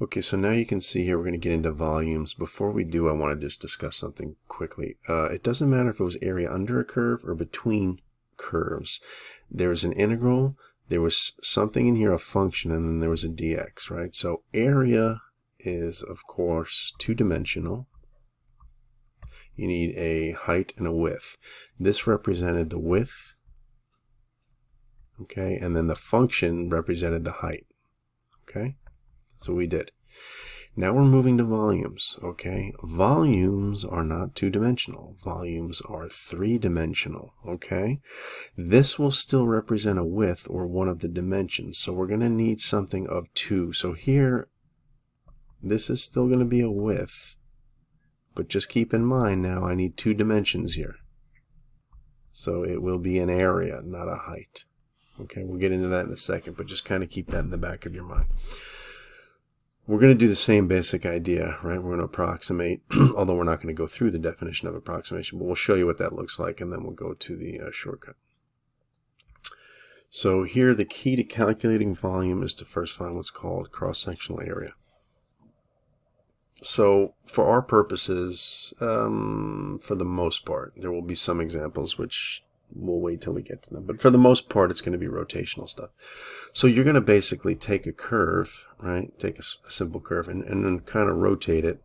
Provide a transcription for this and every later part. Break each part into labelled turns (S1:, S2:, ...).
S1: Okay, so now you can see here we're going to get into volumes. Before we do, I want to just discuss something quickly. It doesn't matter if it was area under a curve or between curves. There was an integral, there was something in here, a function, and then there was a dx, right? So area is, of course, two-dimensional. You need a height and a width. This represented the width, okay, and then the function represented the height, okay? That's what we did. Now we're moving to volumes, okay? Volumes are not two-dimensional. Volumes are three-dimensional, okay? This will still represent a width or one of the dimensions, so we're going to need something of 2. So here, this is still going to be a width, but just keep in mind now I need 2 dimensions here. So it will be an area, not a height. Okay, we'll get into that in a second, but just kind of keep that in the back of your mind. We're going to do the same basic idea, right? We're going to approximate, although we're not going to go through the definition of approximation, but we'll show you what that looks like, and then we'll go to the shortcut. So here, the key to calculating volume is to first find what's called cross-sectional area. So for our purposes, for the most part, there will be some examples which we'll wait till we get to them. But for the most part, it's going to be rotational stuff. So you're going to basically take a curve, right? Take a simple curve and then kind of rotate it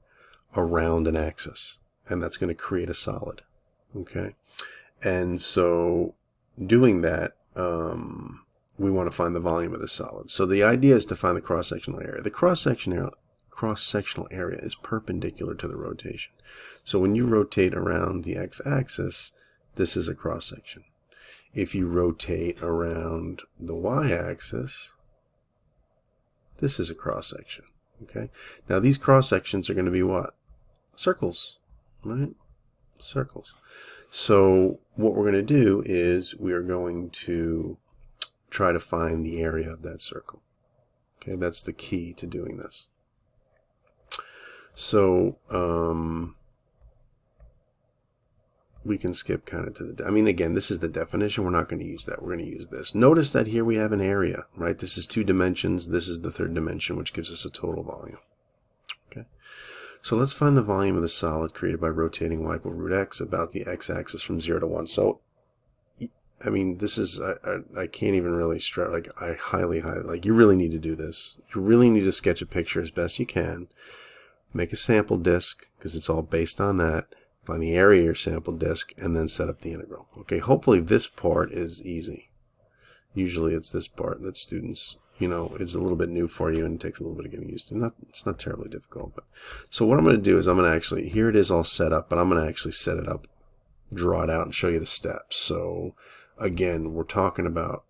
S1: around an axis. And that's going to create a solid, okay? And so doing that, we want to find the volume of the solid. So the idea is to find the cross-sectional area. The cross-sectional area is perpendicular to the rotation. So when you rotate around the x-axis, this is a cross-section. If you rotate around the y-axis, this is a cross-section. Okay. Now these cross-sections are going to be what? Circles, right? Circles. So what we're going to do is we are going to try to find the area of that circle. Okay, that's the key to doing this. So we can skip kind of to the, I mean, again, this is the definition. We're not going to use that. We're going to use this. Notice that here we have an area, right? This is 2 dimensions. This is the 3rd dimension, which gives us a total volume. Okay. So let's find the volume of the solid created by rotating y equal root x about the x-axis from 0 to 1. So, I mean, this is, I can't even really stress, like, I highly, like, you really need to do this. You really need to sketch a picture as best you can. Make a sample disk, because it's all based on that. Find the area of your sample disk, and then set up the integral. Okay, hopefully this part is easy. Usually it's this part that students, you know, is a little bit new for you and takes a little bit of getting used to. It's not terribly difficult. But so what I'm going to do is I'm going to actually, here it is all set up, but I'm going to actually set it up, draw it out, and show you the steps. So again, we're talking about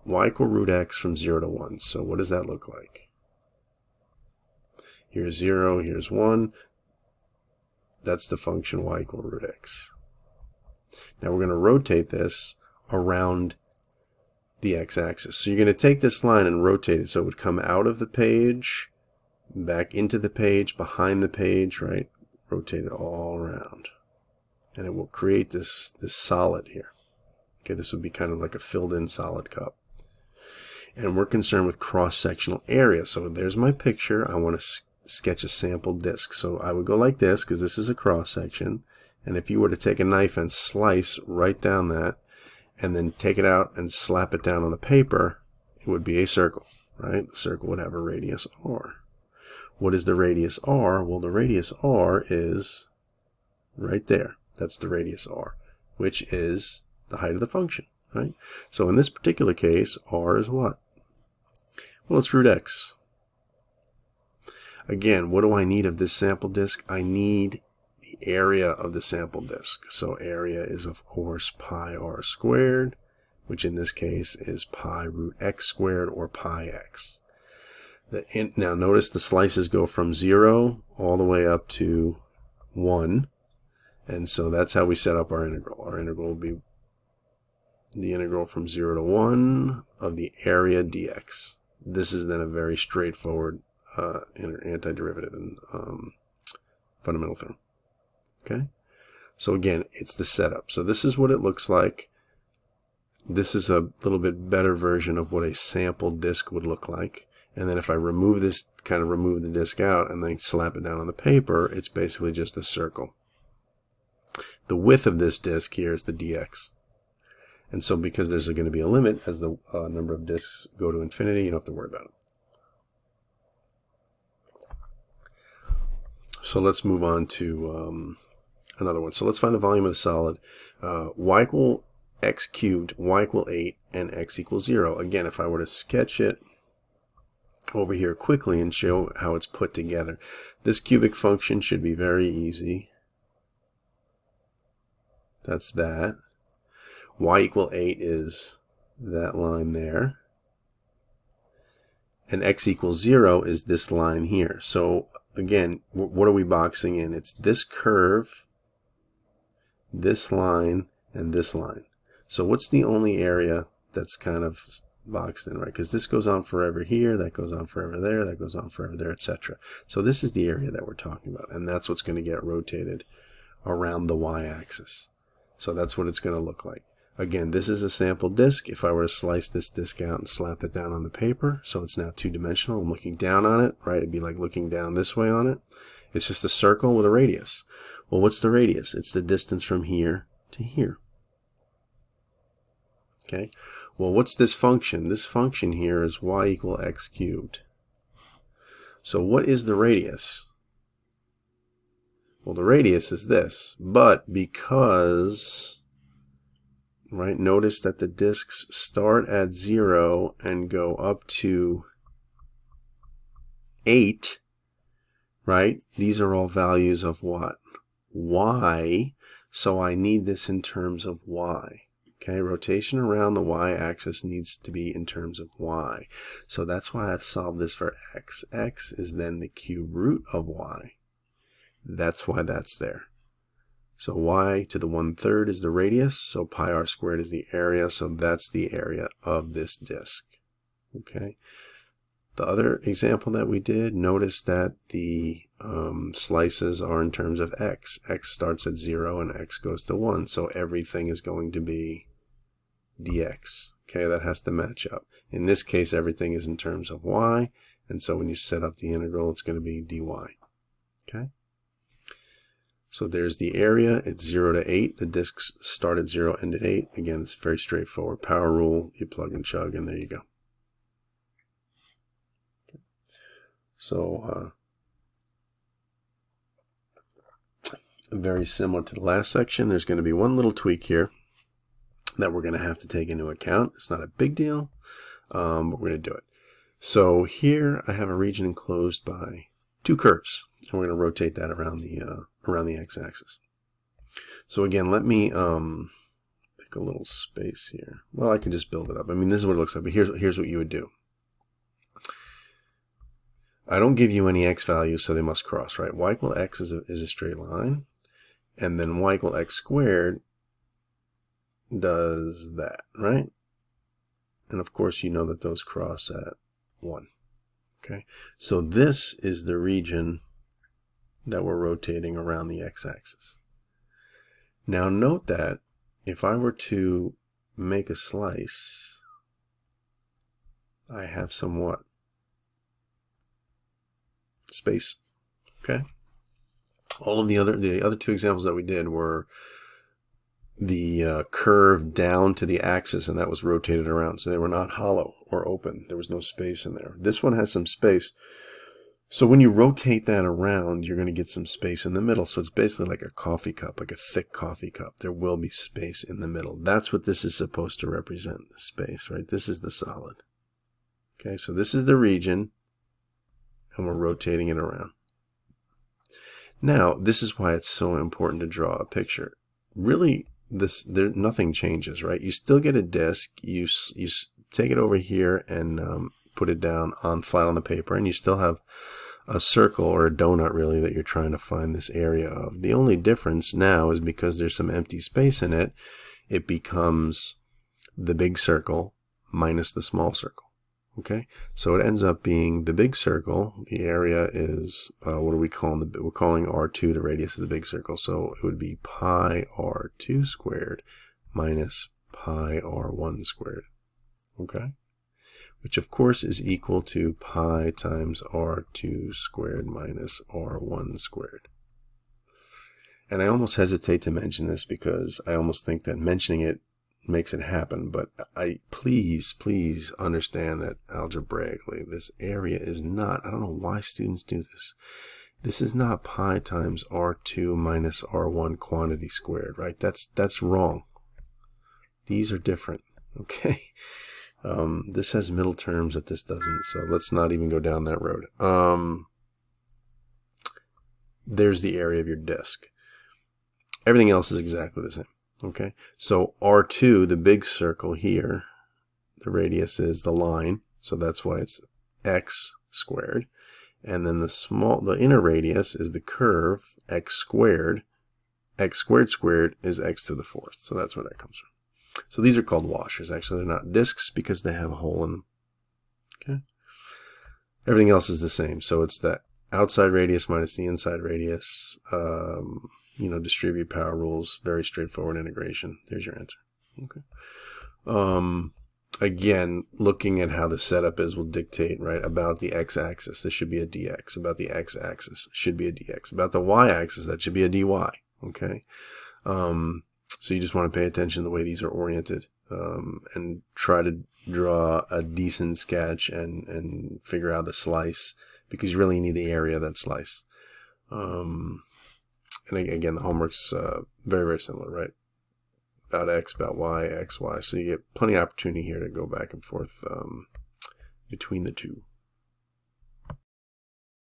S1: y equal root x from 0 to 1. So what does that look like? Here's 0, here's 1. That's the function y equal root x. Now we're going to rotate this around the x-axis. So you're going to take this line and rotate it so it would come out of the page, back into the page, behind the page, right? Rotate it all around. And it will create this solid here. Okay, this would be kind of like a filled-in solid cup. And we're concerned with cross-sectional area. So there's my picture. I want to sketch a sample disk. So I would go like this, because this is a cross-section. And if you were to take a knife and slice right down that, and then take it out and slap it down on the paper, it would be a circle, right? The circle would have a radius r. What is the radius r? Well, the radius r is right there. That's the radius r, which is the height of the function, right? So in this particular case, r is what? Well, it's root x. Again, what do I need of this sample disk? I need the area of the sample disk. So area is, of course, pi r squared, which in this case is pi root x squared, or pi x. Now notice the slices go from 0 all the way up to 1. And so that's how we set up our integral. Our integral will be the integral from 0 to 1 of the area dx. This is then a very straightforward antiderivative and fundamental theorem. Okay, so again, it's the setup. So this is what it looks like. This is a little bit better version of what a sample disk would look like. And then if I remove this, kind of remove the disk out and then slap it down on the paper, it's basically just a circle. The width of this disk here is the dx. And so because there's going to be a limit as the number of disks go to infinity, you don't have to worry about it. So let's move on to another one. So let's find the volume of the solid. Y equal x cubed, y equal 8, and x equals 0. Again, if I were to sketch it over here quickly and show how it's put together, this cubic function should be very easy. That's that. Y equal 8 is that line there. And x equals 0 is this line here. So again, what are we boxing in? It's this curve, this line, and this line. So what's the only area that's kind of boxed in, right? Because this goes on forever here, that goes on forever there, that goes on forever there, etc. So this is the area that we're talking about, and that's what's going to get rotated around the y-axis. So that's what it's going to look like. Again, this is a sample disk. If I were to slice this disk out and slap it down on the paper, so it's now two-dimensional, I'm looking down on it, right? It'd be like looking down this way on it. It's just a circle with a radius. Well, what's the radius? It's the distance from here to here. Okay. Well, what's this function? This function here is y equal x cubed. So what is the radius? Well, the radius is this, but because, right, notice that the disks start at 0 and go up to 8, right? These are all values of what? Y, so I need this in terms of y. Okay, rotation around the y-axis needs to be in terms of y. So that's why I've solved this for x. X is then the cube root of y. That's why that's there. So y to the 1/3 is the radius, so pi r squared is the area, so that's the area of this disk. Okay. The other example that we did, notice that the slices are in terms of x. X starts at 0 and x goes to 1, so everything is going to be dx. Okay, that has to match up. In this case, everything is in terms of y, and so when you set up the integral, it's going to be dy. Okay. So there's the area. It's 0 to 8. The disks start at 0, end at 8. Again, it's very straightforward. Power rule, you plug and chug, and there you go. Okay. So very similar to the last section. There's going to be one little tweak here that we're going to have to take into account. It's not a big deal, but we're going to do it. So here I have a region enclosed by two curves, and we're going to rotate that around the x-axis. So again, let me pick a little space here. Well, I can just build it up. I mean, this is what it looks like, but here's what you would do. I don't give you any x values, so they must cross, right? Y equal x is a straight line, and then y equal x squared does that, right? And of course, you know that those cross at 1. Okay, so this is the region that we're rotating around the x-axis. Now note that if I were to make a slice, I have somewhat space. Okay, all of the other two examples that we did were the curve down to the axis, and that was rotated around, so they were not hollow or open. There was no space in there. This one has some space, so when you rotate that around, you're going to get some space in the middle. So it's basically like a coffee cup, like a thick coffee cup. There will be space in the middle. That's what this is supposed to represent, the space, right? This is the solid. Okay, so this is the region, and we're rotating it around. Now, this is why it's so important to draw a picture. Really, nothing changes, right? You still get a disk. You take it over here and put it down flat on the paper, and you still have a circle or a donut, really, that you're trying to find this area of. The only difference now is because there's some empty space in it, it becomes the big circle minus the small circle. Okay, so it ends up being the big circle. The area is, what are we calling we're calling R2 the radius of the big circle. So it would be pi R2 squared minus pi R1 squared. Okay, which of course is equal to pi times r2 squared minus r1 squared. And I almost hesitate to mention this because I almost think that mentioning it makes it happen, but please understand that algebraically this area is not, I don't know why students do this. This is not pi times r2 minus r1 quantity squared, right? That's wrong. These are different, okay? This has middle terms that this doesn't, so let's not even go down that road. There's the area of your disk. Everything else is exactly the same, okay? So R2, the big circle here, the radius is the line, so that's why it's x squared. And then the inner radius is the curve, x squared. X squared squared is x to the fourth, so that's where that comes from. So these are called washers. Actually, they're not disks because they have a hole in them. Okay. Everything else is the same. So it's the outside radius minus the inside radius. Distribute power rules. Very straightforward integration. There's your answer. Okay. Again, looking at how the setup is will dictate, right, about the x-axis. This should be a dx. About the x-axis, should be a dx. About the y-axis, that should be a dy. Okay. So you just want to pay attention to the way these are oriented, and try to draw a decent sketch and figure out the slice, because you really need the area of that slice. And again, the homework's very, very similar, right? About x, about y, x, y. So you get plenty of opportunity here to go back and forth between the two.